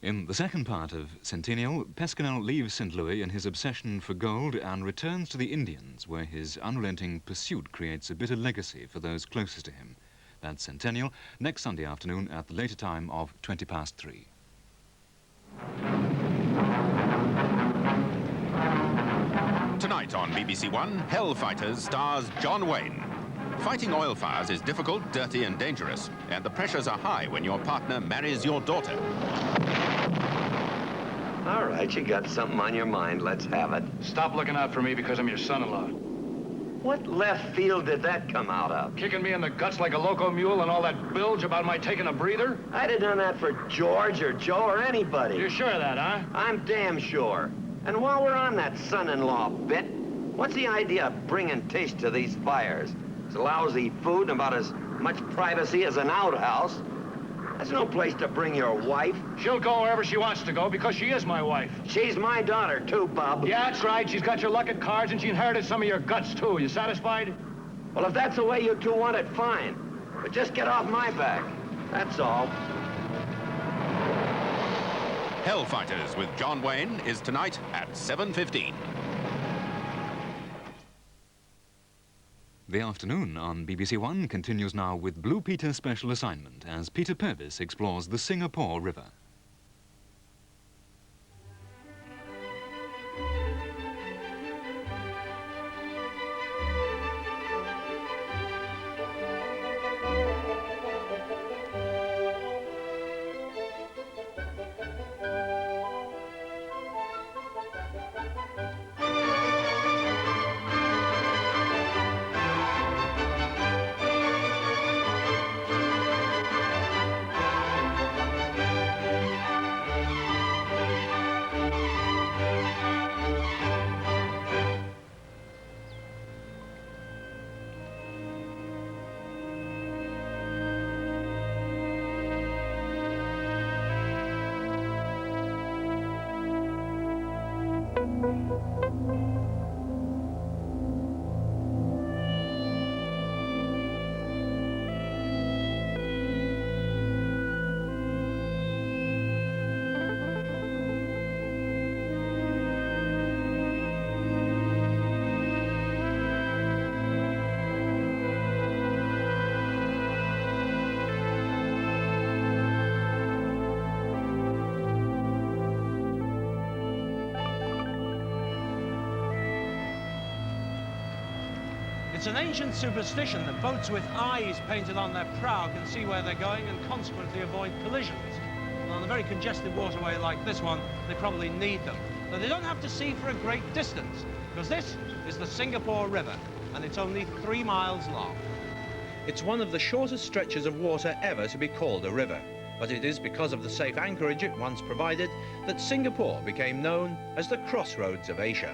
In the second part of Centennial, Pescanel leaves St. Louis in his obsession for gold and returns to the Indians, where his unrelenting pursuit creates a bitter legacy for those closest to him. That's Centennial, next Sunday afternoon at the later time of 3:20. Tonight on BBC1, Hellfighters stars John Wayne. Fighting oil fires is difficult, dirty and dangerous, and the pressures are high when your partner marries your daughter. All right, you got something on your mind. Let's have it. Stop looking out for me because I'm your son-in-law. What left field did that come out of? Kicking me in the guts like a loco mule and all that bilge about my taking a breather? I'd have done that for George or Joe or anybody. You're sure of that, huh? I'm damn sure. And while we're on that son-in-law bit, what's the idea of bringing taste to these fires? It's lousy food and about as much privacy as an outhouse. That's no place to bring your wife. She'll go wherever she wants to go because she is my wife. She's my daughter, too, Bub. Yeah, that's right. She's got your luck at cards and she inherited some of your guts, too. You satisfied? Well, if that's the way you two want it, fine. But just get off my back. That's all. Hellfighters with John Wayne is tonight at 7:15. The afternoon on BBC1 continues now with Blue Peter's special assignment as Peter Purvis explores the Singapore River. It's an ancient superstition that boats with eyes painted on their prow can see where they're going and consequently avoid collisions. And on a very congested waterway like this one, they probably need them. But they don't have to see for a great distance, because this is the Singapore River, and it's only 3 miles long. It's one of the shortest stretches of water ever to be called a river. But it is because of the safe anchorage it once provided that Singapore became known as the crossroads of Asia.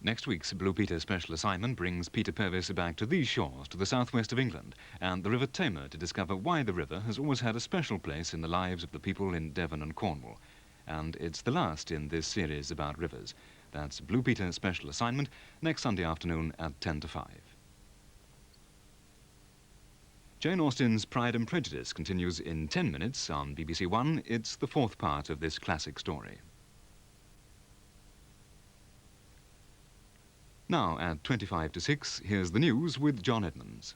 Next week's Blue Peter special assignment brings Peter Purvis back to these shores, to the southwest of England, and the River Tamar, to discover why the river has always had a special place in the lives of the people in Devon and Cornwall. And it's the last in this series about rivers. That's Blue Peter special assignment, next Sunday afternoon at 10 to 5. Jane Austen's Pride and Prejudice continues in 10 minutes on BBC One. It's the fourth part of this classic story. Now, at 25 to 6, here's the news with John Edmonds.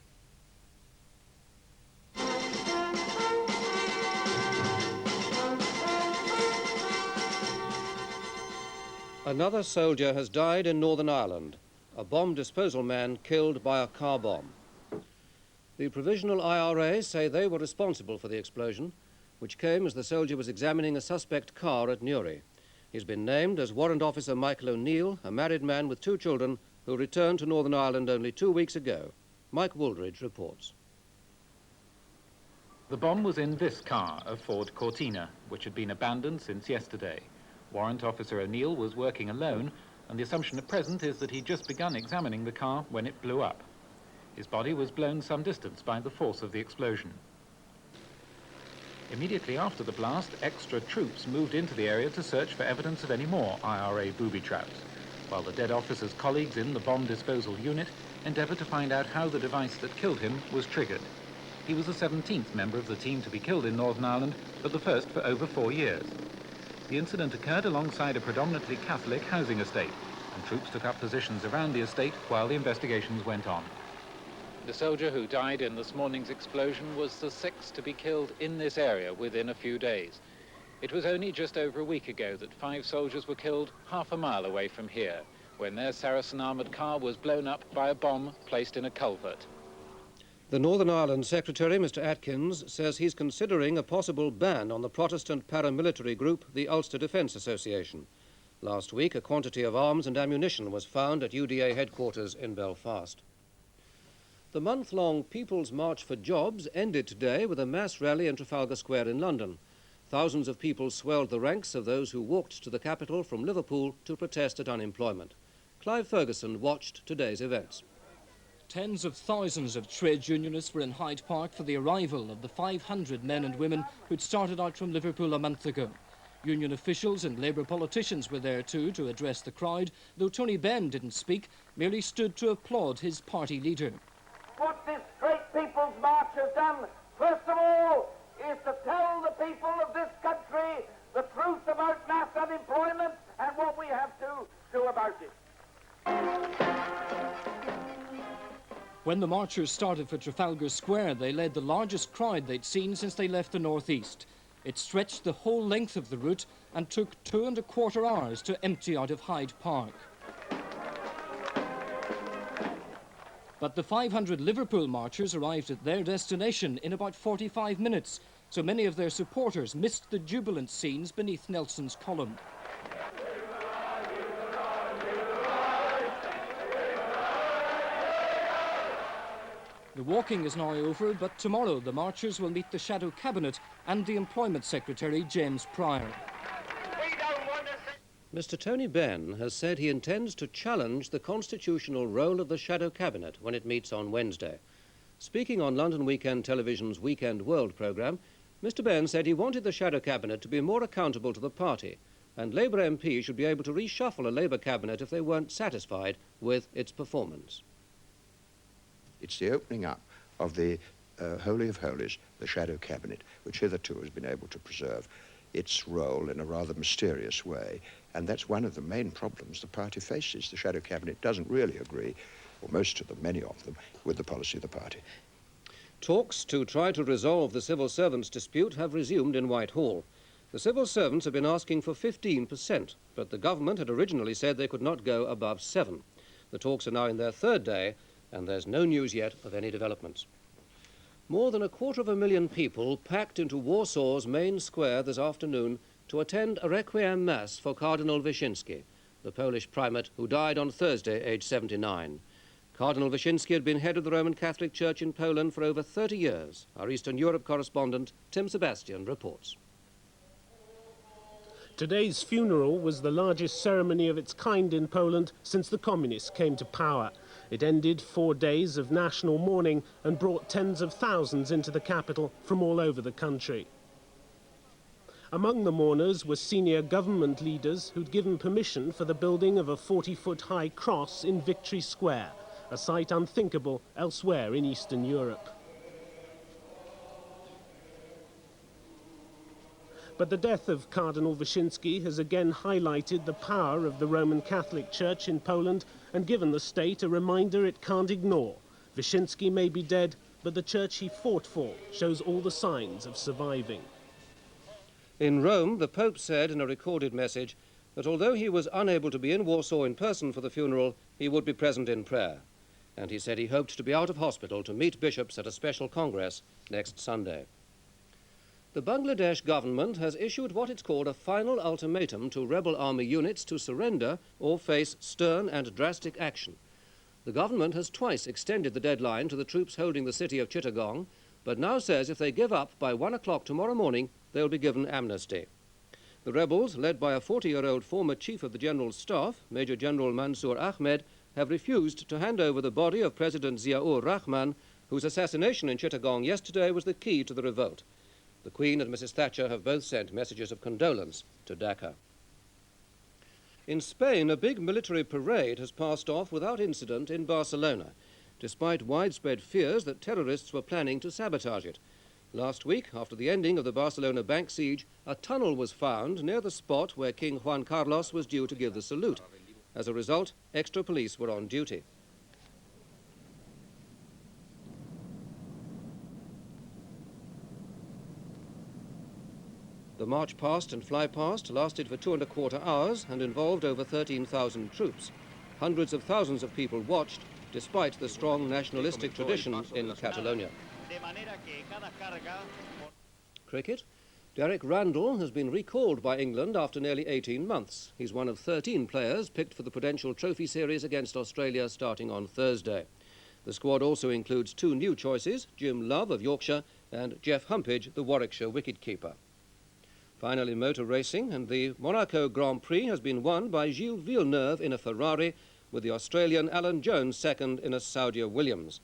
Another soldier has died in Northern Ireland. A bomb disposal man killed by a car bomb. The Provisional IRA say they were responsible for the explosion, which came as the soldier was examining a suspect car at Newry. He's been named as Warrant Officer Michael O'Neill, a married man with 2 children who returned to Northern Ireland only 2 weeks ago. Mike Wooldridge reports. The bomb was in this car, a Ford Cortina, which had been abandoned since yesterday. Warrant Officer O'Neill was working alone, and the assumption at present is that he'd just begun examining the car when it blew up. His body was blown some distance by the force of the explosion. Immediately after the blast, extra troops moved into the area to search for evidence of any more IRA booby traps, while the dead officer's colleagues in the bomb disposal unit endeavoured to find out how the device that killed him was triggered. He was the 17th member of the team to be killed in Northern Ireland, but the first for over 4 years. The incident occurred alongside a predominantly Catholic housing estate, and troops took up positions around the estate while the investigations went on. The soldier who died in this morning's explosion was the 6th to be killed in this area within a few days. It was only just over a week ago that 5 soldiers were killed half a mile away from here, when their Saracen armoured car was blown up by a bomb placed in a culvert. The Northern Ireland Secretary, Mr. Atkins, says he's considering a possible ban on the Protestant paramilitary group, the Ulster Defence Association. Last week, a quantity of arms and ammunition was found at UDA headquarters in Belfast. The month-long People's March for Jobs ended today with a mass rally in Trafalgar Square in London. Thousands of people swelled the ranks of those who walked to the capital from Liverpool to protest at unemployment. Clive Ferguson watched today's events. Tens of thousands of trade unionists were in Hyde Park for the arrival of the 500 men and women who'd started out from Liverpool a month ago. Union officials and Labour politicians were there too to address the crowd, though Tony Benn didn't speak, merely stood to applaud his party leader. What this great People's March has done, first of all, is to tell the people of this country the truth about mass unemployment and what we have to do about it. When the marchers started for Trafalgar Square, they led the largest crowd they'd seen since they left the northeast. It stretched the whole length of the route and took 2¼ hours to empty out of Hyde Park. But the 500 Liverpool marchers arrived at their destination in about 45 minutes, so many of their supporters missed the jubilant scenes beneath Nelson's column. The walking is now over, but tomorrow the marchers will meet the Shadow Cabinet and the Employment Secretary, James Pryor. Mr. Tony Benn has said he intends to challenge the constitutional role of the Shadow Cabinet when it meets on Wednesday. Speaking on London Weekend Television's Weekend World programme, Mr. Benn said he wanted the Shadow Cabinet to be more accountable to the party, and Labour MPs should be able to reshuffle a Labour Cabinet if they weren't satisfied with its performance. It's the opening up of the Holy of Holies, the Shadow Cabinet, which hitherto has been able to preserve its role in a rather mysterious way. And that's one of the main problems the party faces. The Shadow Cabinet doesn't really agree, or most of them, many of them, with the policy of the party. Talks to try to resolve the civil servants' dispute have resumed in Whitehall. The civil servants have been asking for 15%, but the government had originally said they could not go above 7%. The talks are now in their 3rd day, and there's no news yet of any developments. More than 250,000 people packed into Warsaw's main square this afternoon to attend a requiem mass for Cardinal Wyszynski, the Polish primate who died on Thursday, aged 79. Cardinal Wyszynski had been head of the Roman Catholic Church in Poland for over 30 years. Our Eastern Europe correspondent, Tim Sebastian, reports. Today's funeral was the largest ceremony of its kind in Poland since the communists came to power. It ended 4 days of national mourning and brought tens of thousands into the capital from all over the country. Among the mourners were senior government leaders who'd given permission for the building of a 40-foot-high cross in Victory Square, a sight unthinkable elsewhere in Eastern Europe. But the death of Cardinal Wyszynski has again highlighted the power of the Roman Catholic Church in Poland and given the state a reminder it can't ignore. Wyszynski may be dead, but the church he fought for shows all the signs of surviving. In Rome, the Pope said in a recorded message that although he was unable to be in Warsaw in person for the funeral, he would be present in prayer. And he said he hoped to be out of hospital to meet bishops at a special congress next Sunday. The Bangladesh government has issued what it's called a final ultimatum to rebel army units to surrender or face stern and drastic action. The government has twice extended the deadline to the troops holding the city of Chittagong, but now says if they give up by 1 o'clock tomorrow morning, they'll be given amnesty. The rebels, led by a 40-year-old former chief of the General Staff, Major General Mansour Ahmed, have refused to hand over the body of President Ziaur Rahman, whose assassination in Chittagong yesterday was the key to the revolt. The Queen and Mrs. Thatcher have both sent messages of condolence to Dhaka. In Spain, a big military parade has passed off without incident in Barcelona, despite widespread fears that terrorists were planning to sabotage it. Last week, after the ending of the Barcelona bank siege, a tunnel was found near the spot where King Juan Carlos was due to give the salute. As a result, extra police were on duty. The march past and fly past lasted for 2¼ hours and involved over 13,000 troops. Hundreds of thousands of people watched, despite the strong nationalistic tradition in Catalonia. Cricket. Derek Randall has been recalled by England after nearly 18 months. He's one of 13 players picked for the Prudential Trophy Series against Australia starting on Thursday. The squad also includes 2 new choices, Jim Love of Yorkshire and Jeff Humpage, the Warwickshire wicketkeeper. Finally, motor racing, and the Monaco Grand Prix has been won by Gilles Villeneuve in a Ferrari, with the Australian Alan Jones second in a Saudia Williams.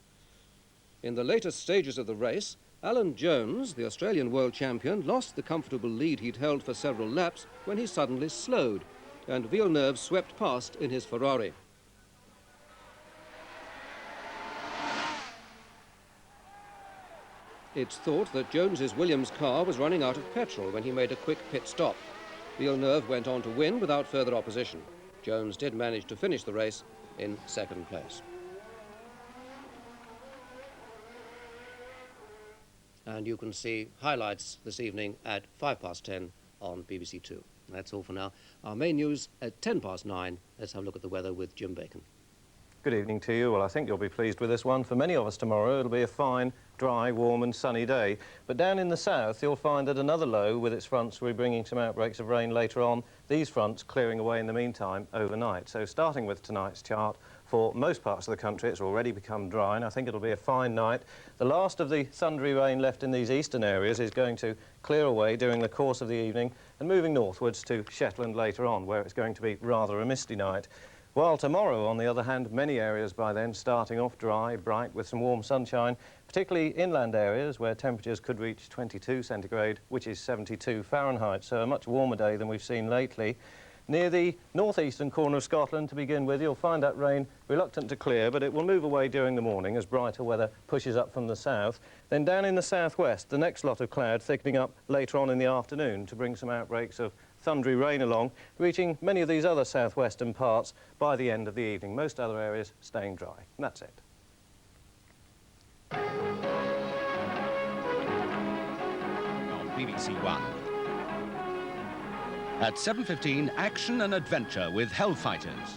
In the latest stages of the race, Alan Jones, the Australian world champion, lost the comfortable lead he'd held for several laps when he suddenly slowed, and Villeneuve swept past in his Ferrari. It's thought that Jones's Williams car was running out of petrol when he made a quick pit stop. Villeneuve went on to win without further opposition. Jones did manage to finish the race in second place. And you can see highlights this evening at 10:05 on BBC2. That's all for now. Our main news at 9:10. Let's have a look at the weather with Jim Bacon. Good evening to you. Well, I think you'll be pleased with this one. For many of us tomorrow, it'll be a fine, dry, warm and sunny day. But down in the south, you'll find that another low with its fronts will be bringing some outbreaks of rain later on. These fronts clearing away in the meantime overnight. So starting with tonight's chart, for most parts of the country, it's already become dry, and I think it'll be a fine night. The last of the thundery rain left in these eastern areas is going to clear away during the course of the evening and moving northwards to Shetland later on, where it's going to be rather a misty night. While tomorrow, on the other hand, many areas by then starting off dry, bright, with some warm sunshine, particularly inland areas where temperatures could reach 22 centigrade, which is 72 Fahrenheit, so a much warmer day than we've seen lately. Near the northeastern corner of Scotland, to begin with, you'll find that rain reluctant to clear, but it will move away during the morning as brighter weather pushes up from the south. Then down in the southwest, the next lot of cloud thickening up later on in the afternoon to bring some outbreaks of thundery rain along, reaching many of these other southwestern parts by the end of the evening. Most other areas staying dry. And that's it. On BBC1. At 7:15, action and adventure with Hellfighters.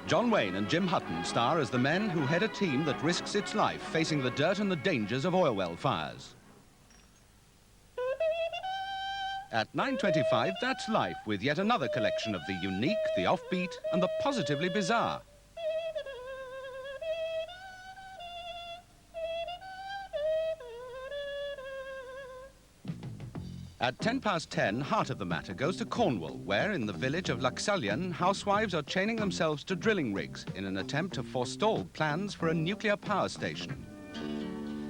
John Wayne and Jim Hutton star as the men who head a team that risks its life facing the dirt and the dangers of oil well fires. At 9:25, that's Life, with yet another collection of the unique, the offbeat, and the positively bizarre. At 10:10, Heart of the Matter goes to Cornwall, where in the village of Laxallian, housewives are chaining themselves to drilling rigs in an attempt to forestall plans for a nuclear power station.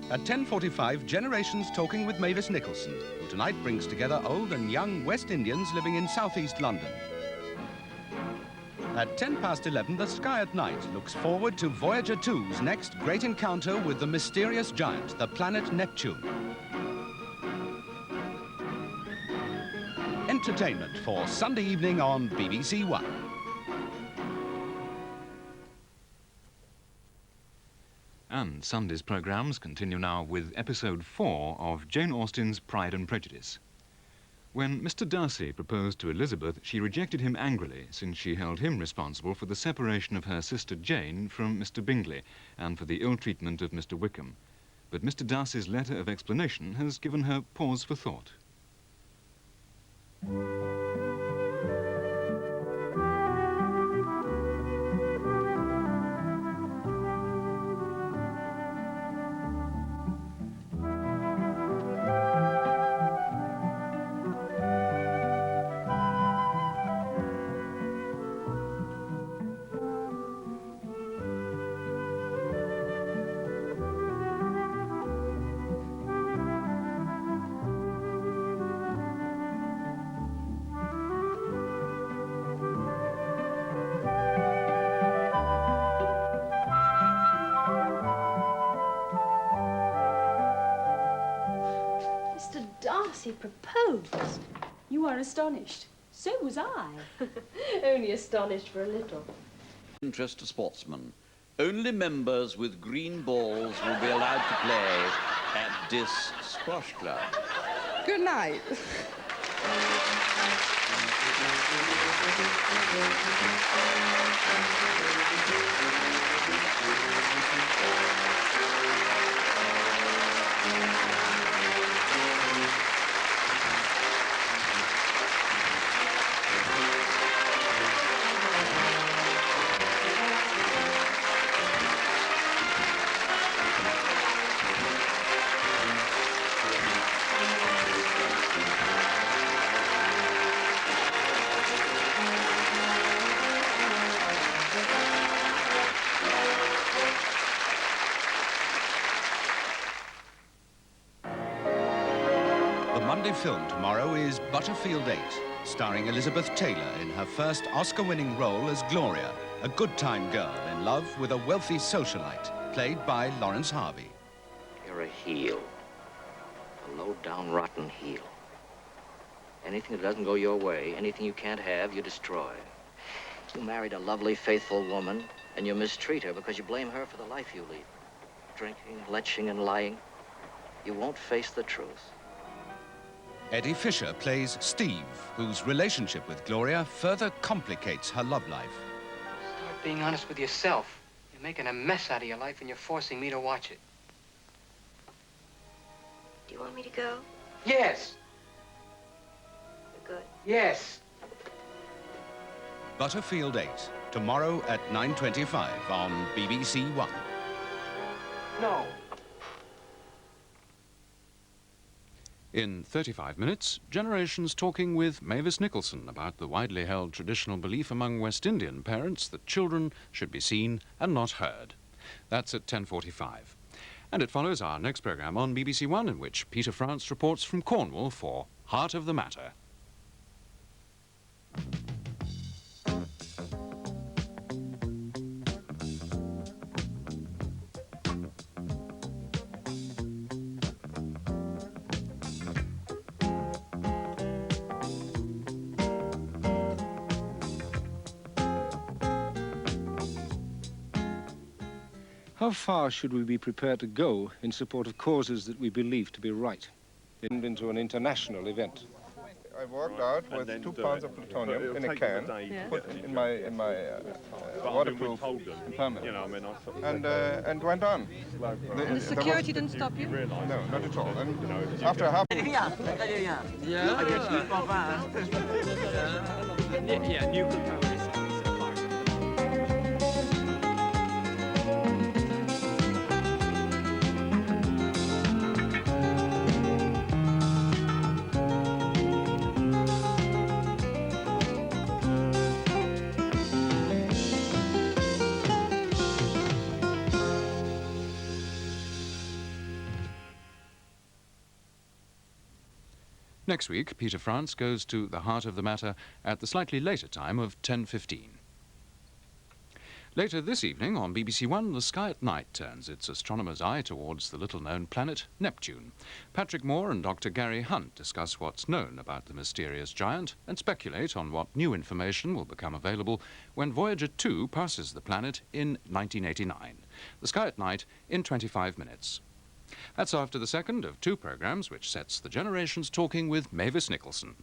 At 10:45, Generations talking with Mavis Nicholson, who tonight brings together old and young West Indians living in southeast London. At 11:10, The Sky at Night looks forward to Voyager 2's next great encounter with the mysterious giant, the planet Neptune. Entertainment for Sunday evening on BBC1. And Sunday's programmes continue now with episode 4 of Jane Austen's Pride and Prejudice. When Mr. Darcy proposed to Elizabeth, she rejected him angrily, since she held him responsible for the separation of her sister Jane from Mr. Bingley and for the ill treatment of Mr. Wickham. But Mr. Darcy's letter of explanation has given her pause for thought. Darcy proposed. You are astonished. So was I. Only astonished for a little. Interest to sportsmen. Only members with green balls will be allowed to play at this squash club. Good night. Monday film tomorrow is Butterfield 8, starring Elizabeth Taylor in her first Oscar-winning role as Gloria, a good-time girl in love with a wealthy socialite, played by Lawrence Harvey. You're a heel. A low-down, rotten heel. Anything that doesn't go your way, anything you can't have, you destroy. You married a lovely, faithful woman, and you mistreat her because you blame her for the life you lead. Drinking, leching, and lying. You won't face the truth. Eddie Fisher plays Steve, whose relationship with Gloria further complicates her love life. Start being honest with yourself. You're making a mess out of your life and you're forcing me to watch it. Do you want me to go? Yes. Good. Yes. Butterfield 8, tomorrow at 9:25 on BBC1. No. In 35 minutes, Generations talking with Mavis Nicholson about the widely held traditional belief among West Indian parents that children should be seen and not heard. That's at 10:45. And it follows our next programme on BBC1, in which Peter France reports from Cornwall for Heart of the Matter. How far should we be prepared to go in support of causes that we believe to be right? Into an international event. I walked out with 2 pounds of plutonium in a can, put in my waterproof permit, and went on. And the security didn't stop you? No, not at all. And after a half... Yeah, nuclear power is a part of it. Next week, Peter France goes to the heart of the matter at the slightly later time of 10:15. Later this evening on BBC1, The Sky at Night turns its astronomer's eye towards the little-known planet Neptune. Patrick Moore and Dr. Gary Hunt discuss what's known about the mysterious giant and speculate on what new information will become available when Voyager 2 passes the planet in 1989. The Sky at Night in 25 minutes. That's after the second of two programmes which sets the generations talking with Mavis Nicholson.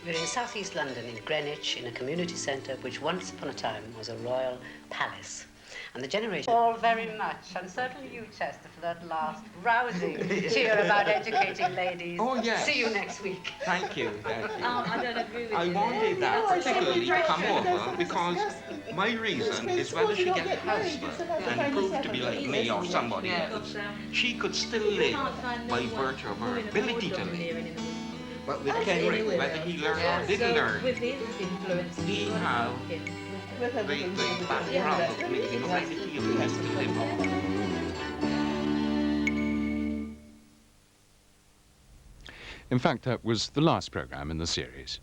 We're in southeast London, in Greenwich, in a community centre which once upon a time was a royal palace. And the generation... All very much, and certainly you, Chester, for that last rousing cheer about educating ladies. Oh, yes. See you next week. Thank you, thank you. I don't agree with you. I wanted that particularly to come over because my reason is whether she gets a husband and prove to be like me or somebody else, she could still live by virtue of her ability to live. But with Kenrick, whether he learned or didn't learn, he had the background of the heredity of his to live on. In fact, that was the last programme in the series.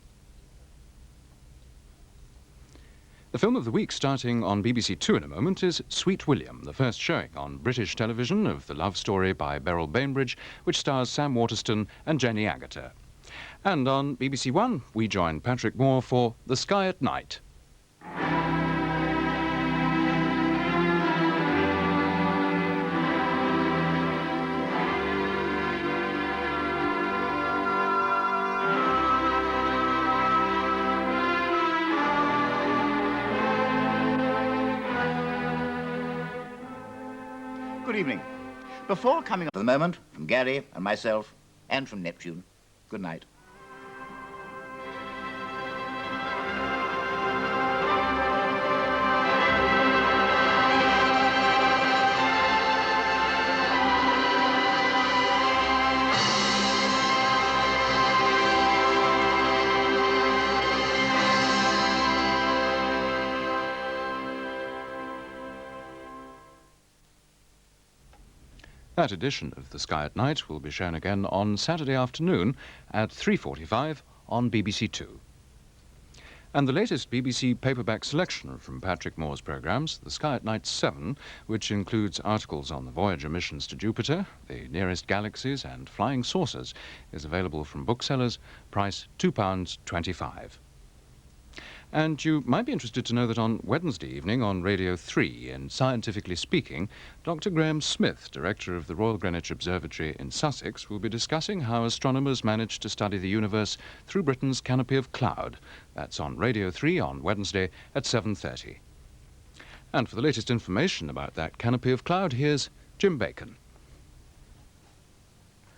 The film of the week, starting on BBC2 in a moment, is Sweet William, the first showing on British television of the love story by Beryl Bainbridge, which stars Sam Waterston and Jenny Agutter. And on BBC1, we join Patrick Moore for The Sky at Night. Good evening. Before coming up for the moment, from Gary and myself, and from Neptune, good night. That edition of The Sky at Night will be shown again on Saturday afternoon at 3:45 on BBC2. And the latest BBC paperback selection from Patrick Moore's programmes, The Sky at Night 7, which includes articles on the Voyager missions to Jupiter, the nearest galaxies and flying saucers, is available from booksellers, price £2.25. And you might be interested to know that on Wednesday evening on Radio 3, in Scientifically Speaking, Dr. Graham Smith, director of the Royal Greenwich Observatory in Sussex, will be discussing how astronomers managed to study the universe through Britain's canopy of cloud. That's on Radio 3 on Wednesday at 7:30. And for the latest information about that canopy of cloud, here's Jim Bacon.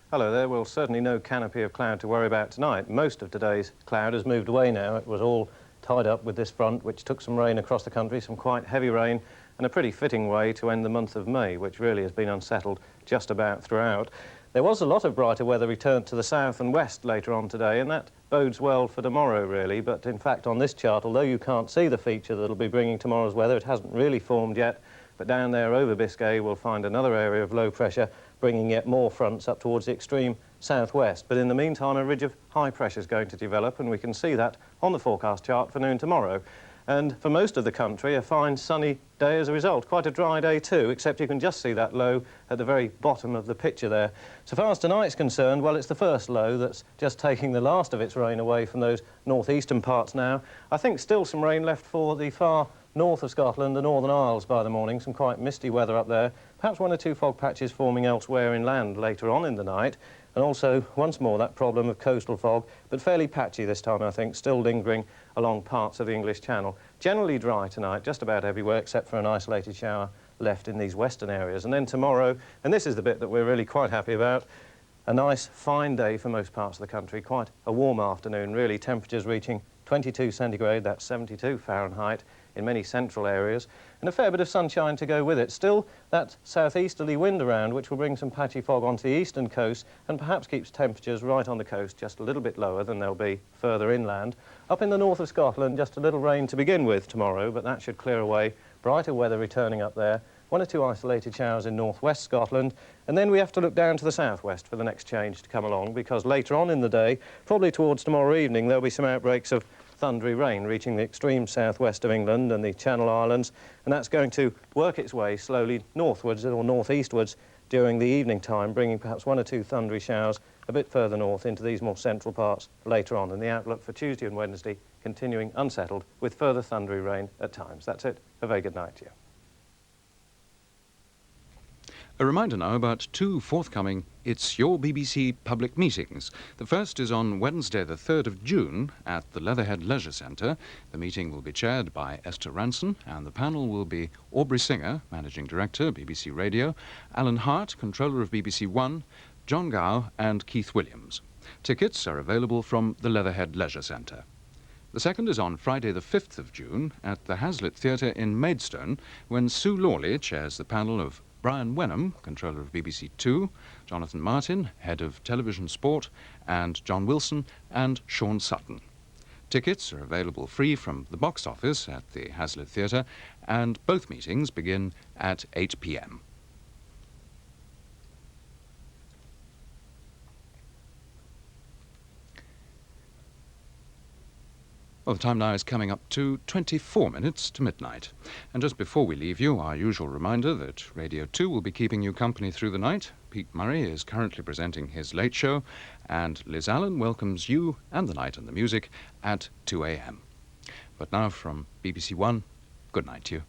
Hello there. Well, certainly no canopy of cloud to worry about tonight. Most of today's cloud has moved away now. It was all tied up with this front, which took some rain across the country, some quite heavy rain, and a pretty fitting way to end the month of May, which really has been unsettled just about throughout. There was a lot of brighter weather returned to the south and west later on today, and that bodes well for tomorrow, really. But in fact, on this chart, although you can't see the feature that'll be bringing tomorrow's weather, it hasn't really formed yet. But down there over Biscay, we'll find another area of low pressure, bringing yet more fronts up towards the extreme southwest. But in the meantime, a ridge of high pressure is going to develop, and we can see that on the forecast chart for noon tomorrow. And for most of the country, a fine sunny day as a result. Quite a dry day too, except you can just see that low at the very bottom of the picture there. So far as tonight's concerned, well, it's the first low that's just taking the last of its rain away from those northeastern parts now. I think still some rain left for the far north of Scotland, the Northern Isles by the morning, some quite misty weather up there. Perhaps one or two fog patches forming elsewhere inland later on in the night. And also, once more, that problem of coastal fog, but fairly patchy this time, I think, still lingering along parts of the English Channel. Generally dry tonight, just about everywhere, except for an isolated shower left in these western areas. And then tomorrow, and this is the bit that we're really quite happy about, A nice, fine day for most parts of the country. Quite a warm afternoon, really. Temperatures reaching 22 centigrade, that's 72 Fahrenheit, in many central areas, and a fair bit of sunshine to go with it. Still, that southeasterly wind around, which will bring some patchy fog onto the eastern coast and perhaps keeps temperatures right on the coast just a little bit lower than they'll be further inland. Up in the north of Scotland, just a little rain to begin with tomorrow, but that should clear away. Brighter weather returning up there. 1 or 2 isolated showers in northwest Scotland, and then we have to look down to the southwest for the next change to come along, because later on in the day, probably towards tomorrow evening, there'll be some outbreaks of thundery rain reaching the extreme southwest of England and the Channel Islands, and that's going to work its way slowly northwards or northeastwards during the evening time, bringing perhaps 1 or 2 thundery showers a bit further north into these more central parts later on, and the outlook for Tuesday and Wednesday continuing unsettled with further thundery rain at times. That's it. A very good night to you. A reminder now about 2 forthcoming It's Your BBC public meetings. The first is on Wednesday the 3rd of June at the Leatherhead Leisure Centre. The meeting will be chaired by Esther Ranson, and the panel will be Aubrey Singer, Managing Director, BBC Radio, Alan Hart, Controller of BBC1, John Gow and Keith Williams. Tickets are available from the Leatherhead Leisure Centre. The second is on Friday the 5th of June at the Hazlitt Theatre in Maidstone, when Sue Lawley chairs the panel of Brian Wenham, Controller of BBC2, Jonathan Martin, Head of Television Sport, and John Wilson and Sean Sutton. Tickets are available free from the box office at the Hazlitt Theatre, and both meetings begin at 8 p.m. Well, the time now is coming up to 24 minutes to midnight. And just before we leave you, our usual reminder that Radio 2 will be keeping you company through the night. Pete Murray is currently presenting his late show, and Liz Allen welcomes you and the night and the music at 2 a.m. But now from BBC1, good night to you.